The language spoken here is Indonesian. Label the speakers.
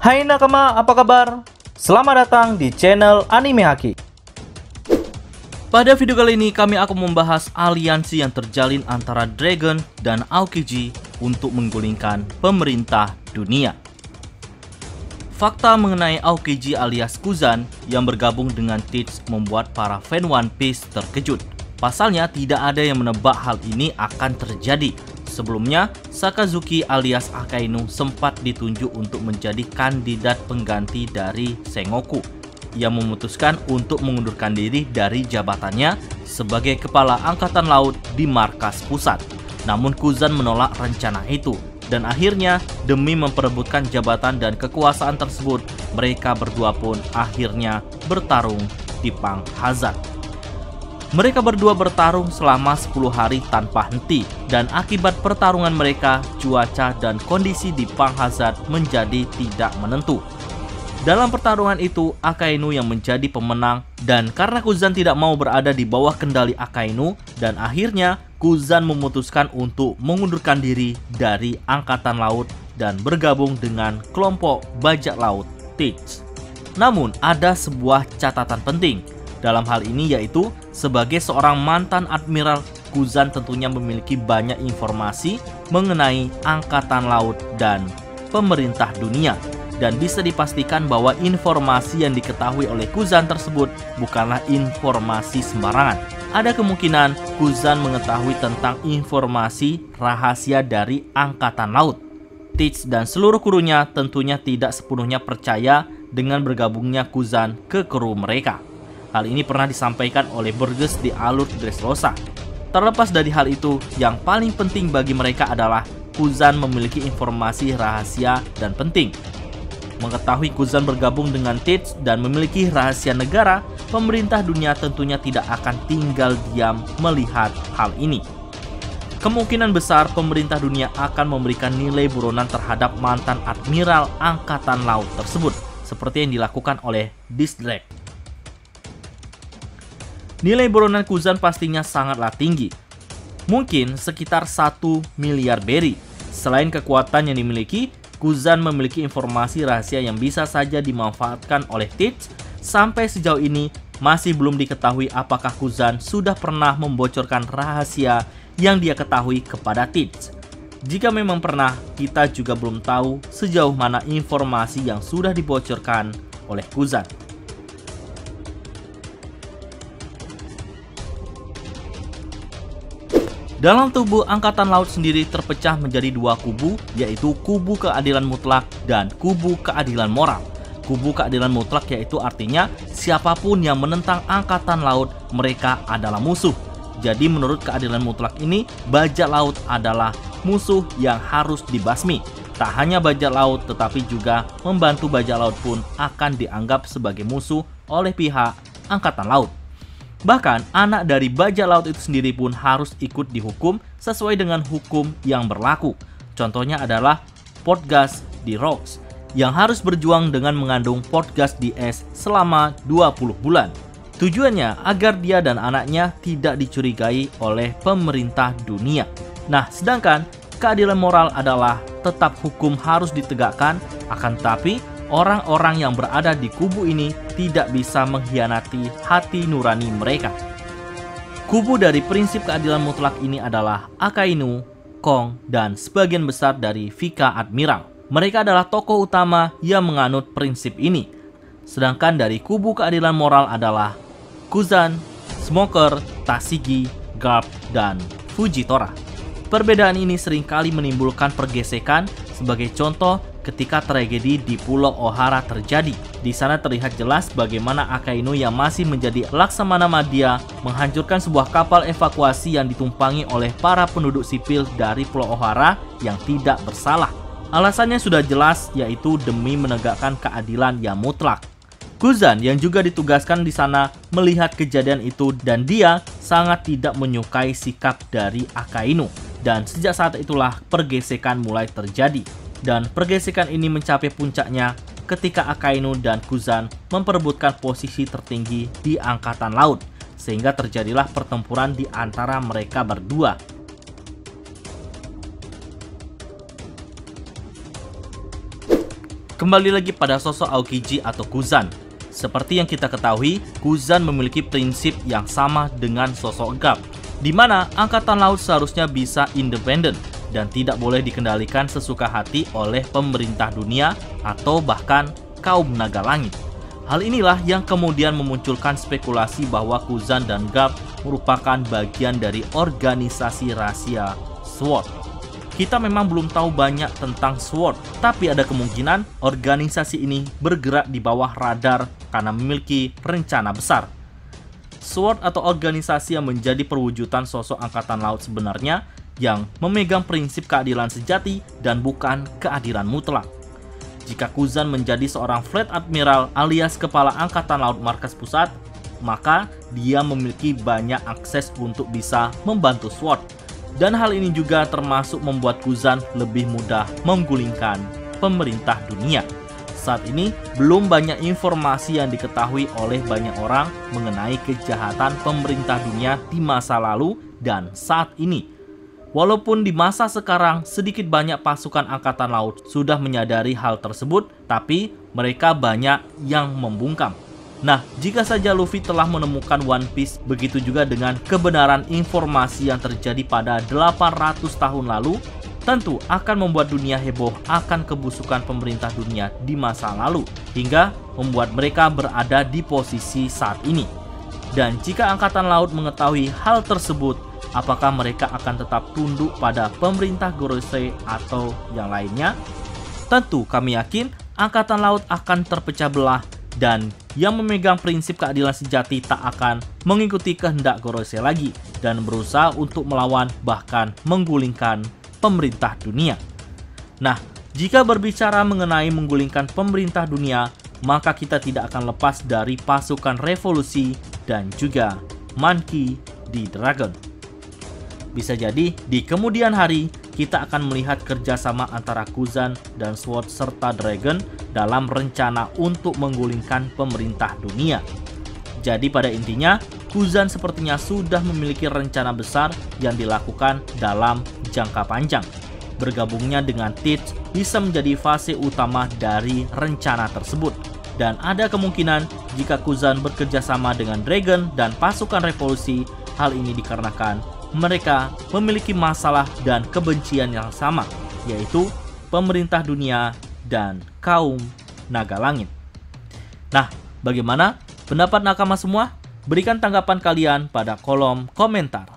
Speaker 1: Hai nakama, apa kabar? Selamat datang di channel Anime Haki. Pada video kali ini kami akan membahas aliansi yang terjalin antara Dragon dan Aokiji untuk menggulingkan pemerintah dunia. Fakta mengenai Aokiji alias Kuzan yang bergabung dengan Teach membuat para fan One Piece terkejut. Pasalnya tidak ada yang menebak hal ini akan terjadi. Sebelumnya, Sakazuki alias Akainu sempat ditunjuk untuk menjadi kandidat pengganti dari Sengoku. Ia memutuskan untuk mengundurkan diri dari jabatannya sebagai kepala angkatan laut di markas pusat. Namun Kuzan menolak rencana itu. Dan akhirnya, demi memperebutkan jabatan dan kekuasaan tersebut, mereka berdua pun akhirnya bertarung di Pang Hazard. Mereka berdua bertarung selama 10 hari tanpa henti, dan akibat pertarungan mereka, cuaca dan kondisi di Pang Hazard menjadi tidak menentu. Dalam pertarungan itu, Akainu yang menjadi pemenang, dan karena Kuzan tidak mau berada di bawah kendali Akainu, dan akhirnya Kuzan memutuskan untuk mengundurkan diri dari Angkatan Laut dan bergabung dengan kelompok bajak laut Teach. Namun ada sebuah catatan penting dalam hal ini, yaitu sebagai seorang mantan admiral, Kuzan tentunya memiliki banyak informasi mengenai Angkatan Laut dan pemerintah dunia. Dan bisa dipastikan bahwa informasi yang diketahui oleh Kuzan tersebut bukanlah informasi sembarangan. Ada kemungkinan Kuzan mengetahui tentang informasi rahasia dari Angkatan Laut. Teach dan seluruh krunya tentunya tidak sepenuhnya percaya dengan bergabungnya Kuzan ke kru mereka. Hal ini pernah disampaikan oleh Burgess di alur Dressrosa. Terlepas dari hal itu, yang paling penting bagi mereka adalah Kuzan memiliki informasi rahasia dan penting. Mengetahui Kuzan bergabung dengan Teach dan memiliki rahasia negara, pemerintah dunia tentunya tidak akan tinggal diam melihat hal ini. Kemungkinan besar pemerintah dunia akan memberikan nilai buronan terhadap mantan admiral Angkatan Laut tersebut, seperti yang dilakukan oleh Disdrag. Nilai buronan Kuzan pastinya sangatlah tinggi, mungkin sekitar 1 miliar berry. Selain kekuatan yang dimiliki, Kuzan memiliki informasi rahasia yang bisa saja dimanfaatkan oleh Teach. Sampai sejauh ini masih belum diketahui apakah Kuzan sudah pernah membocorkan rahasia yang dia ketahui kepada Teach. Jika memang pernah, kita juga belum tahu sejauh mana informasi yang sudah dibocorkan oleh Kuzan. Dalam tubuh Angkatan Laut sendiri terpecah menjadi dua kubu, yaitu kubu keadilan mutlak dan kubu keadilan moral. Kubu keadilan mutlak yaitu artinya siapapun yang menentang Angkatan Laut, mereka adalah musuh. Jadi menurut keadilan mutlak ini, bajak laut adalah musuh yang harus dibasmi. Tak hanya bajak laut, tetapi juga membantu bajak laut pun akan dianggap sebagai musuh oleh pihak Angkatan Laut. Bahkan anak dari bajak laut itu sendiri pun harus ikut dihukum sesuai dengan hukum yang berlaku. Contohnya adalah Portgas di Rocks yang harus berjuang dengan mengandung Portgas di es selama 20 bulan. Tujuannya agar dia dan anaknya tidak dicurigai oleh pemerintah dunia. Nah, sedangkan keadilan moral adalah tetap hukum harus ditegakkan, akan tetapi orang-orang yang berada di kubu ini tidak bisa mengkhianati hati nurani mereka. Kubu dari prinsip keadilan mutlak ini adalah Akainu, Kong, dan sebagian besar dari Vika Admiral. Mereka adalah tokoh utama yang menganut prinsip ini. Sedangkan dari kubu keadilan moral adalah Kuzan, Smoker, Tashigi, Garp, dan Fujitora. Perbedaan ini seringkali menimbulkan pergesekan. Sebagai contoh, ketika tragedi di Pulau Ohara terjadi, di sana terlihat jelas bagaimana Akainu yang masih menjadi Laksamana Madya menghancurkan sebuah kapal evakuasi yang ditumpangi oleh para penduduk sipil dari Pulau Ohara yang tidak bersalah. Alasannya sudah jelas, yaitu demi menegakkan keadilan yang mutlak. Kuzan yang juga ditugaskan di sana melihat kejadian itu dan dia sangat tidak menyukai sikap dari Akainu. Dan sejak saat itulah pergesekan mulai terjadi. Dan pergesekan ini mencapai puncaknya ketika Akainu dan Kuzan memperebutkan posisi tertinggi di Angkatan Laut, sehingga terjadilah pertempuran di antara mereka berdua. Kembali lagi pada sosok Aokiji atau Kuzan. Seperti yang kita ketahui, Kuzan memiliki prinsip yang sama dengan sosok Garp, di mana angkatan laut seharusnya bisa independen dan tidak boleh dikendalikan sesuka hati oleh pemerintah dunia atau bahkan kaum naga langit. Hal inilah yang kemudian memunculkan spekulasi bahwa Kuzan dan Garp merupakan bagian dari organisasi rahasia SWORD. Kita memang belum tahu banyak tentang SWORD, tapi ada kemungkinan organisasi ini bergerak di bawah radar karena memiliki rencana besar. SWORD atau organisasi yang menjadi perwujudan sosok angkatan laut sebenarnya yang memegang prinsip keadilan sejati dan bukan keadilan mutlak. Jika Kuzan menjadi seorang Fleet Admiral alias kepala angkatan laut markas pusat, maka dia memiliki banyak akses untuk bisa membantu SWORD. Dan hal ini juga termasuk membuat Kuzan lebih mudah menggulingkan pemerintah dunia. Saat ini belum banyak informasi yang diketahui oleh banyak orang mengenai kejahatan pemerintah dunia di masa lalu dan saat ini. Walaupun di masa sekarang sedikit banyak pasukan angkatan laut sudah menyadari hal tersebut, tapi mereka banyak yang membungkam. Nah, jika saja Luffy telah menemukan One Piece, begitu juga dengan kebenaran informasi yang terjadi pada 800 tahun lalu, tentu akan membuat dunia heboh akan kebusukan pemerintah dunia di masa lalu, hingga membuat mereka berada di posisi saat ini. Dan jika angkatan laut mengetahui hal tersebut, apakah mereka akan tetap tunduk pada pemerintah Gorosei atau yang lainnya? Tentu kami yakin angkatan laut akan terpecah belah, dan yang memegang prinsip keadilan sejati tak akan mengikuti kehendak Gorosei lagi dan berusaha untuk melawan bahkan menggulingkan pemerintah dunia. Nah, jika berbicara mengenai menggulingkan pemerintah dunia, maka kita tidak akan lepas dari pasukan revolusi dan juga Monkey D. Dragon. Bisa jadi di kemudian hari kita akan melihat kerjasama antara Kuzan dan SWORD serta Dragon dalam rencana untuk menggulingkan pemerintah dunia. Jadi pada intinya, Kuzan sepertinya sudah memiliki rencana besar yang dilakukan dalam jangka panjang. Bergabungnya dengan Teach bisa menjadi fase utama dari rencana tersebut. Dan ada kemungkinan jika Kuzan bekerjasama dengan Dragon dan pasukan revolusi, hal ini dikarenakan mereka memiliki masalah dan kebencian yang sama, yaitu pemerintah dunia dan kaum naga langit. Nah, bagaimana pendapat nakama semua? Berikan tanggapan kalian pada kolom komentar.